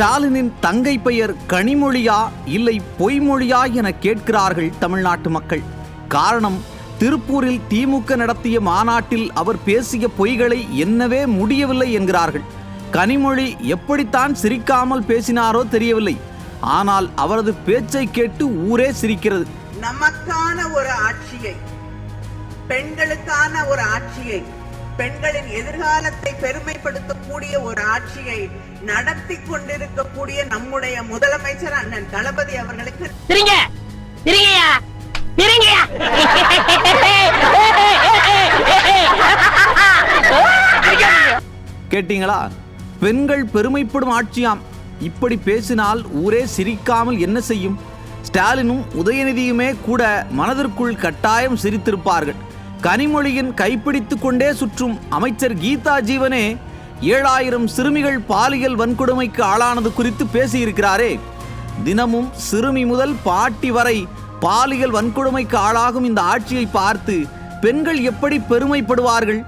ஸ்டாலினின் தங்கை பெயர் கனிமொழியா இல்லை பொய்மொழியா என கேட்கிறார்கள் தமிழ்நாட்டு மக்கள். காரணம், திருப்பூரில் திமுக நடத்திய மாநாட்டில் அவர் பேசிய பொய்களை எண்ணவே முடியவில்லை என்கிறார்கள். கனிமொழி எப்படித்தான் சிரிக்காமல் பேசினாரோ தெரியவில்லை. ஆனால் அவரது பேச்சை கேட்டு ஊரே சிரிக்கிறது. நமக்கான ஒரு ஆட்சியை, பெண்களுக்கான ஒரு ஆட்சியை, பெண்களின் எதிர்காலத்தை பெருமைப்படுத்தக்கூடிய ஒரு ஆட்சியை நடத்தி கொண்டிருக்கக்கூடிய நம்முடைய முதலமைச்சர் அண்ணன் தளபதி அவர்களுக்கு கேட்டீங்களா? பெண்கள் பெருமைப்படும் ஆட்சியாம். இப்படி பேசினால் ஊரே சிரிக்காமல் என்ன செய்யும்? ஸ்டாலினும் உதயநிதியுமே கூட மனதிற்குள் கட்டாயம் சிரித்திருப்பார்கள். கனிமொழியின் கைப்பிடித்து கொண்டே சுற்றும் அமைச்சர் கீதா ஜீவனே 7000 சிறுமிகள் பாலியல் வன்கொடுமைக்கு ஆளானது குறித்து பேசியிருக்கிறாரே. தினமும் சிறுமி முதல் பாட்டி வரை பாலியல் வன்கொடுமைக்கு ஆளாகும் இந்த ஆட்சியை பார்த்து பெண்கள் எப்படி பெருமைப்படுவார்கள்?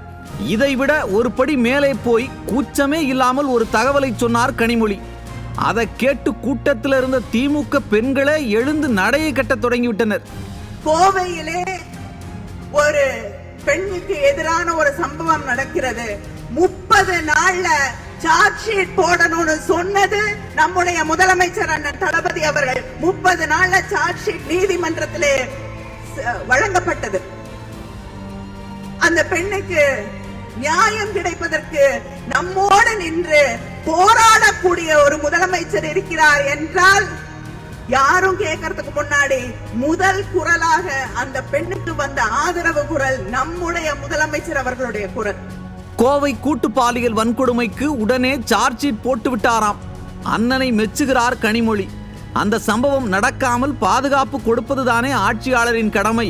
இதைவிட ஒரு படி மேலே போய் கூச்சமே இல்லாமல் ஒரு தகவலை சொன்னார் கனிமொழி. அதை கேட்டு கூட்டத்தில் இருந்த திமுக பெண்களே எழுந்து நடையை கட்ட தொடங்கிவிட்டனர். கோவையிலே ஒரு பெண்ணுக்கு எதிரான ஒரு சம்பவம் நடக்கிறது. 30 நாள்ல சார்ஜ் ஷீட் போடணும்னு சொன்னது நம்முடைய முதலமைச்சர் அண்ணன் தளபதி அவர்கள். 30 நாள்ல சார்ஜ் ஷீட் நீதிமன்றத்திலே வழங்கப்பட்டது. அந்த பெண்ணுக்கு நியாயம் கிடைப்பதற்கு நம்மோடு நின்று போராடக்கூடிய ஒரு முதலமைச்சர் இருக்கிறார் என்றால், யாரும் கேட்கறதுக்கு முன்னாடி முதல் குரலாக அந்த பெண்ணுக்கு வந்த ஆதரவு குரல் நம்முடைய முதலமைச்சர் அவர்களுடைய குரல். கோவை கூட்டு பாலியல் வன்கொடுமைக்கு உடனே சார்ஜ் ஷீட் போட்டு விட்டாராம். அண்ணனை மெச்சுகிறார் கனிமொழி. அந்த சம்பவம் நடக்காமல் பாதுகாப்பு கொடுப்பதுதானே ஆட்சியாளரின் கடமை.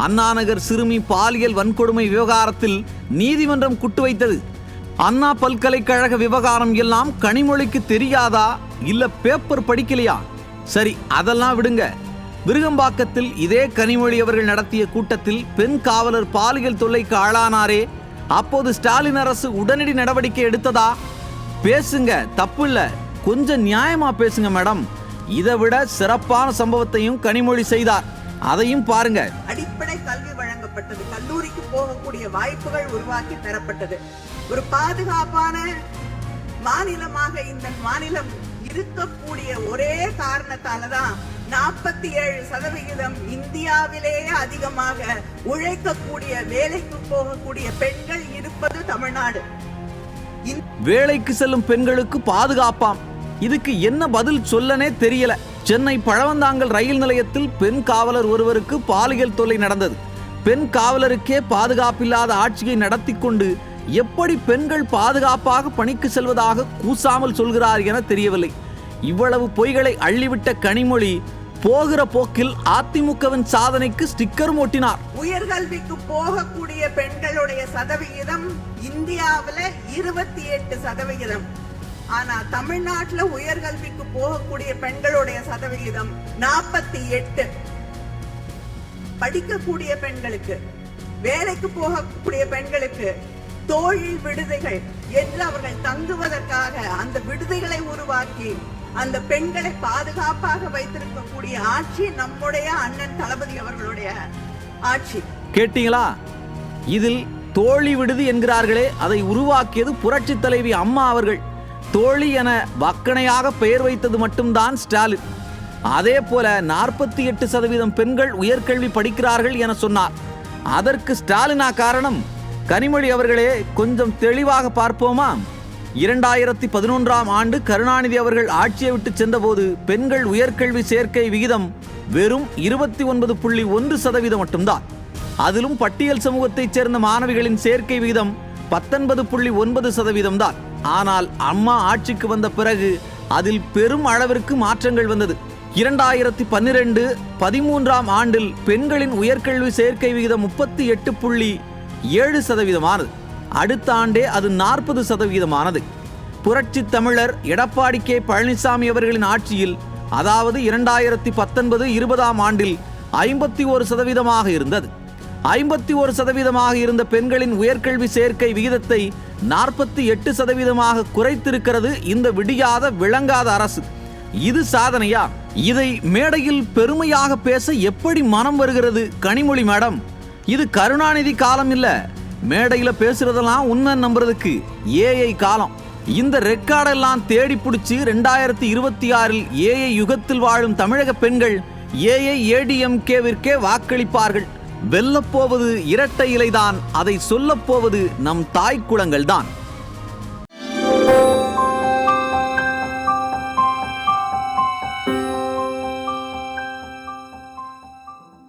அண்ணாநகர் சிறுமி பாலியல் வன்கொடுமை விவகாரத்தில் நீதிமன்றம் குட்டு வைத்தது. அண்ணா பல்கலைக்கழக விவகாரம் எல்லாம் கனிமொழிக்கு தெரியாதா? இல்ல பேப்பர் படிக்கலையா? சரி, அதெல்லாம் விடுங்க. விருகம்பாக்கத்தில் இதே கனிமொழி அவர்கள் நடத்திய கூட்டத்தில் பெண் காவலர் பாலியல் தொல்லைக்கு ஆளானாரே, அப்போது ஸ்டாலின் அரசு உடனடி நடவடிக்கை எடுத்ததா? பேசுங்க, தப்பு இல்ல, கொஞ்சம் நியாயமா பேசுங்க மேடம். இதை விட சிறப்பான சம்பவத்தையும் கனிமொழி செய்தார். அதையும் பாருங்க. அடிப்படை கல்வி வழங்கப்பட்டது, கல்லூரிக்கு போகக்கூடிய வாய்ப்புகள் உருவாக்கி தரப்பட்டது. ஒரு பாதுகாப்பான மாநிலமாக இந்த மாநிலம் இருக்கக்கூடிய ஒரே காரணத்தாலதான் 47% இந்தியாவிலேயே அதிகமாக உழைக்கக்கூடிய, வேலைக்கு போகக்கூடிய பெண்கள் இருப்பது தமிழ்நாடு. வேலைக்கு செல்லும் பெண்களுக்கு பாதுகாப்பாம். இதுக்கு என்ன பதில் சொல்லனே தெரியல. சென்னை பழவந்தாங்கல் ரயில் நிலையத்தில் பெண் காவலர் ஒருவருக்கு பாலியல் தொல்லை நடந்தது. பெண் காவலருக்கே பாதுகாப்பில்லாத ஆட்சியை நடத்தி கொண்டு எப்படி பெண்கள் பாதுகாப்பாக பணிக்கு செல்வதாக கூசாமல் சொல்கிறார் என தெரியவில்லை. இவ்வளவு பொய்களை அள்ளிவிட்ட கனிமொழி போகிற போக்கில் அதிமுகவின் சாதனைக்கு ஸ்டிக்கர் ஓட்டினார். உயர்கல்விக்கு போகக்கூடிய பெண்களுடைய சதவிகிதம் இந்தியாவில 28%. ஆனா தமிழ்நாட்டுல உயர்கல்விக்கு போகக்கூடிய பெண்களுடைய சதவிகிதம் 48. படிக்கக்கூடிய பெண்களுக்கு, வேலைக்கு போகக்கூடிய பெண்களுக்கு தொழில் விடுதிகள் என்று அவர்கள் தங்குவதற்காக அந்த விடுதிகளை உருவாக்கி அந்த பெண்களை பாதுகாப்பாக வைத்திருக்கக்கூடிய ஆட்சி நம்முடைய அண்ணன் தளபதி அவர்களுடைய ஆட்சி. கேட்டீங்களா? இதில் தோழி விடுதி என்கிறார்களே, அதை உருவாக்கியது புரட்சி தலைவி அம்மா அவர்கள். தோழி என வக்கணையாக பெயர் வைத்தது மட்டும்தான் ஸ்டாலின். அதே போல 48% பெண்கள் உயர்கல்வி படிக்கிறார்கள் என சொன்னார். அதற்கு ஸ்டாலினா காரணம்? கனிமொழி அவர்களே, கொஞ்சம் தெளிவாக பார்ப்போமா? 2011ஆம் ஆண்டு கருணாநிதி அவர்கள் ஆட்சியை விட்டு சென்றபோது பெண்கள் உயர்கல்வி சேர்க்கை விகிதம் வெறும் 29.1% மட்டும்தான். அதிலும் பட்டியல் சமூகத்தைச் சேர்ந்த மாணவிகளின் சேர்க்கை விகிதம் 19.9% தான். ஆனால் அம்மா ஆட்சிக்கு வந்த பிறகு அதில் பெரும் அளவிற்கு மாற்றங்கள் வந்தது. 2012-13ஆம் ஆண்டில் பெண்களின் உயர்கல்வி சேர்க்கை விகிதம் 38.7%. அடுத்த ஆண்டே அது 40%. புரட்சி தமிழர் எடப்பாடி கே பழனிசாமி அவர்களின் ஆட்சியில், அதாவது 2019-20ஆம் ஆண்டில் 51% இருந்தது. 51% இருந்த பெண்களின் உயர்கல்வி சேர்க்கை விகிதத்தை 48% குறைத்திருக்கிறது இந்த விடியாத விளங்காத அரசு. இது சாதனையா? இதை மேடையில் பெருமையாக பேச எப்படி மனம் வருகிறது கனிமொழி மேடம்? இது கருணாநிதி காலம் இல்ல, மேடையில பேசுறதெல்லாம் உண்மை நம்புறதுக்கு ஏஐ காலம். இந்த ரெக்கார்டெல்லாம் தேடி பிடிச்சி 2026 ஏஐ யுகத்தில் வாழும் தமிழக பெண்கள் AIADMKவிற்கே வாக்களிப்பார்கள். வெல்லப்போவது இரட்டை இலைதான், அதை சொல்லப்போவது நம் தாய் குளங்கள் தான்.